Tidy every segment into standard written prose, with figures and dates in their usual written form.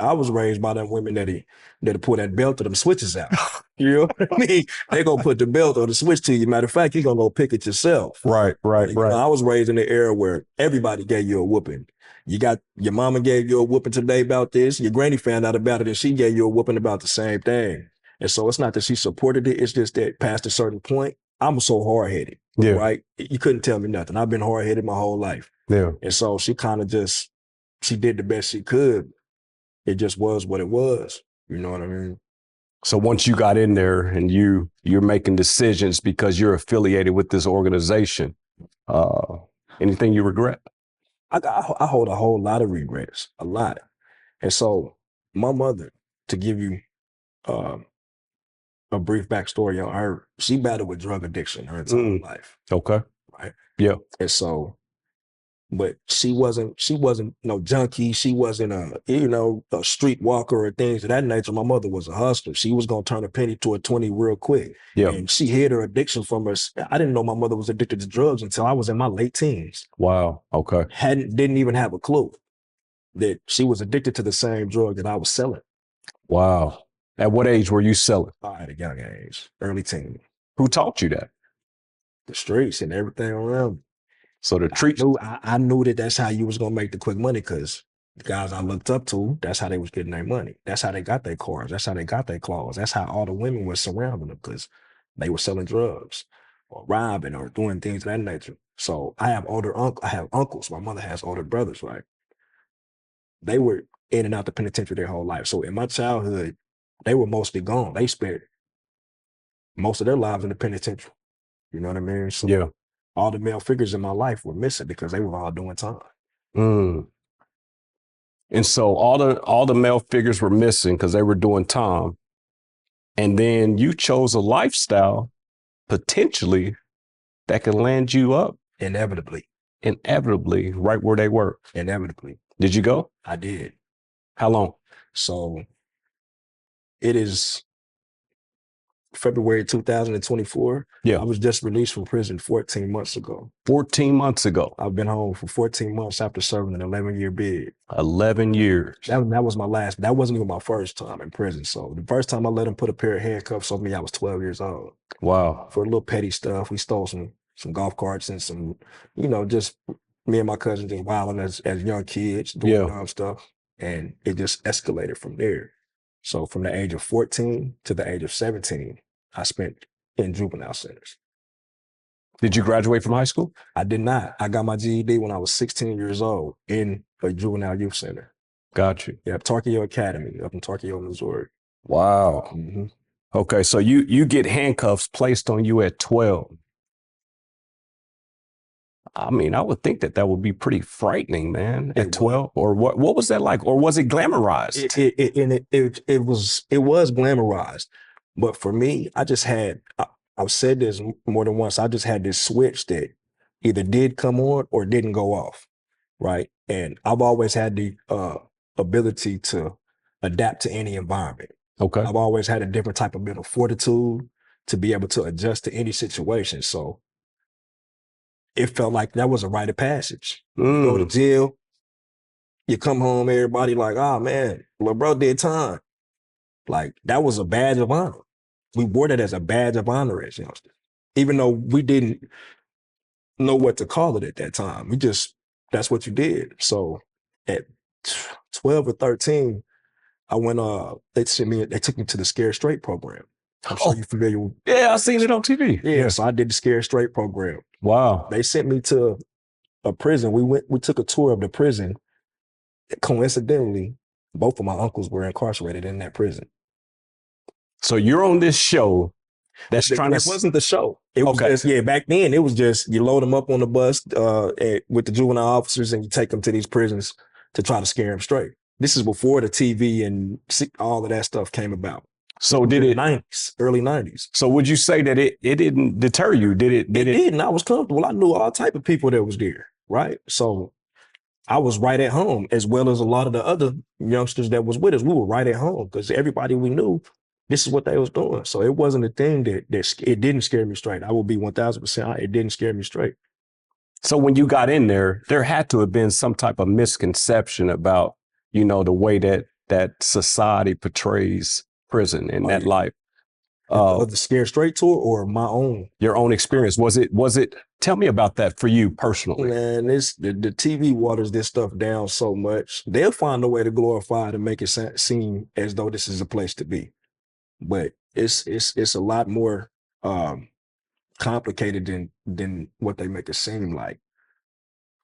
I was raised by them women that pull that belt or them switches out. You know what I mean? They gonna put the belt or the switch to you. Matter of fact, you're gonna go pick it yourself. Right. I was raised in the era where everybody gave you a whooping. You got your mama gave you a whooping today about this. Your granny found out about it and she gave you a whooping about the same thing. And so it's not that she supported it. It's just that past a certain point, I'm so hard headed. Yeah. Right. You couldn't tell me nothing. I've been hard headed my whole life. Yeah. And so she kind of she did the best she could. It just was what it was. You know what I mean? So once you got in there and you're making decisions because you're affiliated with this organization, anything you regret? I hold a whole lot of regrets, a lot. And so my mother, to give you a brief backstory on her, she battled with drug addiction her entire life. Okay. Right. Yeah. And so, but she wasn't no junkie. She wasn't a street walker or things of that nature. My mother was a hustler. She was going to turn a penny to a 20 real quick. Yeah. And she hid her addiction from us. I didn't know my mother was addicted to drugs until I was in my late teens. Wow. Okay. Didn't even have a clue that she was addicted to the same drug that I was selling. Wow. At what age were you selling? At a young age, early teen. Who taught you that? The streets and everything around me. So the treats. I knew that that's how you was gonna make the quick money, because the guys I looked up to, that's how they was getting their money. That's how they got their cars. That's how they got their clothes. That's how all the women were surrounding them, because they were selling drugs or robbing or doing things of that nature. So I have uncles. My mother has older brothers, right? They were in and out the penitentiary their whole life. So in my childhood, they were mostly gone. They spent most of their lives in the penitentiary. You know what I mean? So yeah. All the male figures in my life were missing because they were all doing time. And so all the male figures were missing because they were doing time. And then you chose a lifestyle potentially that could land you up. Inevitably, right where they were. Inevitably. Did you go? I did. How long? So it is February 2024. Yeah. I was just released from prison 14 months ago. 14 months ago. I've been home for 14 months after serving an 11-year bid. 11 years. That was my last. That wasn't even my first time in prison. So the first time I let him put a pair of handcuffs on me, I was 12 years old. Wow. For a little petty stuff. We stole some golf carts and some, just me and my cousin just wilding as young kids, doing dumb stuff. And it just escalated from there. So from the age of 14 to the age of 17, I spent in juvenile centers. Did you graduate from high school? I did not. I got my GED when I was 16 years old in a juvenile youth center. Got you. Yeah, Tarkio Academy up in Tarkio, Missouri. Wow. Mm-hmm. Okay, so you get handcuffs placed on you at 12. I mean, I would think that would be pretty frightening, man, at 12. Or what was that like? Or was it glamorized? It was glamorized. But for me, I just had, I've said this more than once, I just had this switch that either did come on or didn't go off, right? And I've always had the ability to adapt to any environment. Okay. I've always had a different type of mental fortitude to be able to adjust to any situation. So it felt like that was a rite of passage. You go to jail, you come home, everybody like, oh man, little bro did time. Like that was a badge of honor. We wore that as a badge of honor as youngsters, even though we didn't know what to call it at that time. That's what you did. So at 12 or 13, I went, they took me to the Scared Straight program. I'm sure you're familiar with. Yeah, I seen it on TV. Yeah, so I did the Scared Straight program. Wow. They sent me to a prison. We took a tour of the prison. Coincidentally, both of my uncles were incarcerated in that prison. So you're on this show that's trying to. It wasn't the show. It was just, back then it was just you load them up on the bus with the juvenile officers and you take them to these prisons to try to scare them straight. This is before the TV and all of that stuff came about. So did it 90s, early 90s. So would you say that it didn't deter you? Did it? It didn't. I was comfortable. I knew all type of people that was there, right? So I was right at home, as well as a lot of the other youngsters that was with us. We were right at home because everybody we knew, this is what they was doing. So it wasn't a thing that it didn't scare me straight. I will be 1000%. It didn't scare me straight. So when you got in there had to have been some type of misconception about, the way that that society portrays prison and that life. Of the Scared Straight tour or my own? Your own experience. Was it, tell me about that for you personally. Man, the TV waters this stuff down so much. They'll find a way to glorify it and make it seem as though this is a place to be. But it's a lot more complicated than what they make it seem like.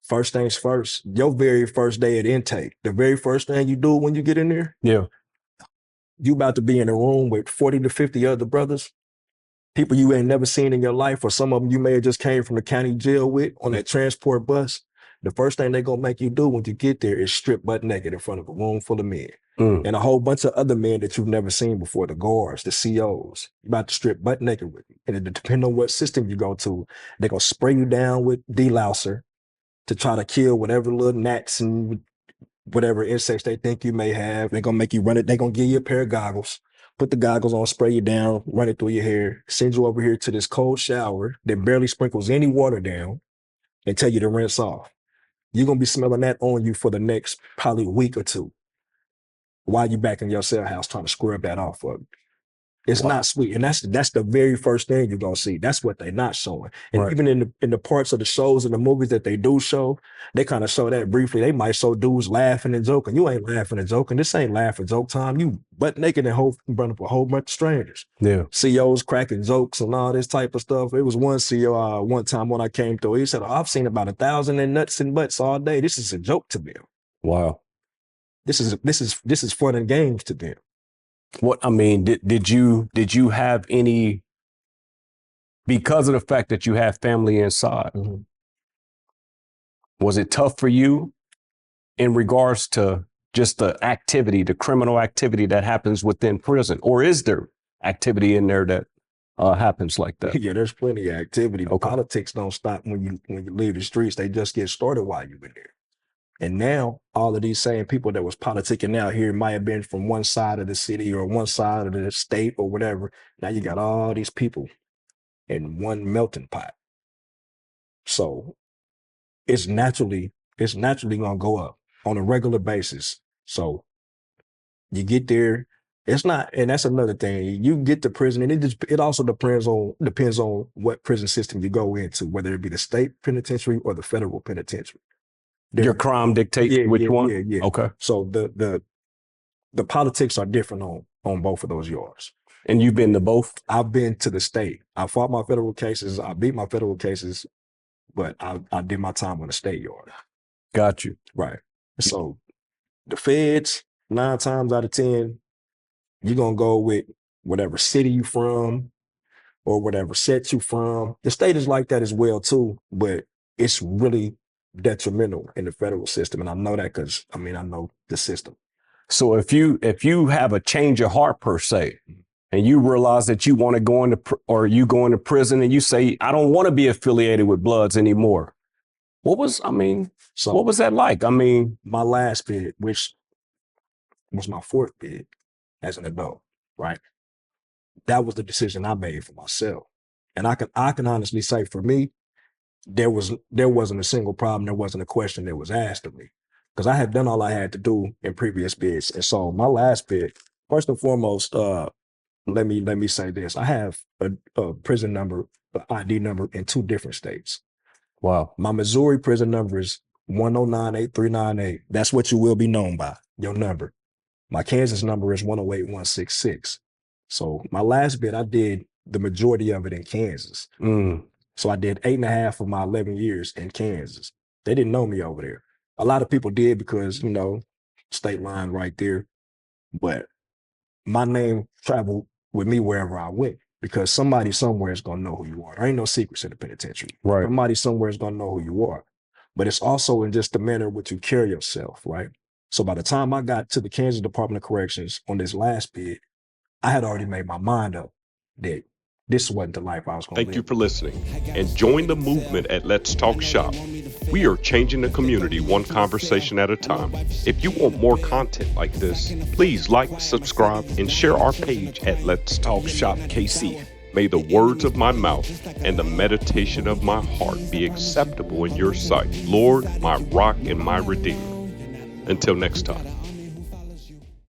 First things first, your very first day at intake, the very first thing you do when you get in there, yeah, you about to be in a room with 40 to 50 other brothers, people you ain't never seen in your life, or some of them you may have just came from the county jail with on that transport bus. The first thing they're gonna make you do when you get there is strip butt naked in front of a room full of men. And a whole bunch of other men that you've never seen before, the guards, the COs. You about to strip butt naked with them. And it depends on what system you go to, they're gonna spray you down with delouser to try to kill whatever little gnats and whatever insects they think you may have. They're gonna make you run it. They're gonna give you a pair of goggles, put the goggles on, spray you down, run it through your hair, send you over here to this cold shower that barely sprinkles any water down, and tell you to rinse off. You're gonna be smelling that on you for the next probably week or two while you back in your cell house trying to scrub that off of you. It's not sweet. And that's the very first thing you're gonna see. That's what they're not showing. And even in the parts of the shows and the movies that they do show, they kind of show that briefly. They might show dudes laughing and joking. You ain't laughing and joking. This ain't laughing joke time. You butt naked and in front of a whole bunch of strangers. Yeah. CEOs cracking jokes and all this type of stuff. It was one CEO one time when I came through, he said, I've seen about 1,000 in nuts and butts all day. This is a joke to them. Wow. This is fun and games to them. What, I mean, did you have any, because of the fact that you have family inside, was it tough for you in regards to just the activity, the criminal activity that happens within prison? Or is there activity in there that happens like that? Yeah, there's plenty of activity. The politics don't stop when you leave the streets. They just get started while you've been there. And now all of these same people that was politicking out here might have been from one side of the city or one side of the state or whatever. Now you got all these people in one melting pot. So it's naturally gonna go up on a regular basis. So you get there, it's not, and that's another thing. You get to prison, and it also depends on what prison system you go into, whether it be the state penitentiary or the federal penitentiary. Your crime dictates which one? Yeah. Okay. So the politics are different on both of those yards. And you've been to both? I've been to the state. I fought my federal cases. I beat my federal cases, but I did my time on the state yard. Got you. Right. So the feds, 9 times out of 10, you're gonna go with whatever city you from or whatever set you from. The state is like that as well too, but it's really detrimental in the federal system. And I know that because I know the system. So if you have a change of heart per se, and you realize that you want to go into prison and you say, I don't want to be affiliated with Bloods anymore. What was that like? My last bid, which was my 4th bid as an adult, right? That was the decision I made for myself. And I can honestly say for me, there wasn't a single problem. There wasn't a question that was asked of me because I had done all I had to do in previous bids. And so my last bid, first and foremost, let me say this. I have a prison number, an ID number in 2 different states. Wow. My Missouri prison number is 1098398. That's what you will be known by, your number. My Kansas number is 108166. So my last bid, I did the majority of it in Kansas. So I did 8.5 of my 11 years in Kansas. They didn't know me over there. A lot of people did because, state line right there. But my name traveled with me wherever I went because somebody somewhere is going to know who you are. There ain't no secrets in the penitentiary. Right. Somebody somewhere is going to know who you are. But it's also in just the manner in which you carry yourself, right? So by the time I got to the Kansas Department of Corrections on this last bid, I had already made my mind up that this wasn't the life I was going to live. Thank you for listening, and join the movement at Let's Talk Shop. We are changing the community one conversation at a time. If you want more content like this, please like, subscribe, and share our page at Let's Talk Shop KC. May the words of my mouth and the meditation of my heart be acceptable in your sight, Lord, my rock and my redeemer. Until next time.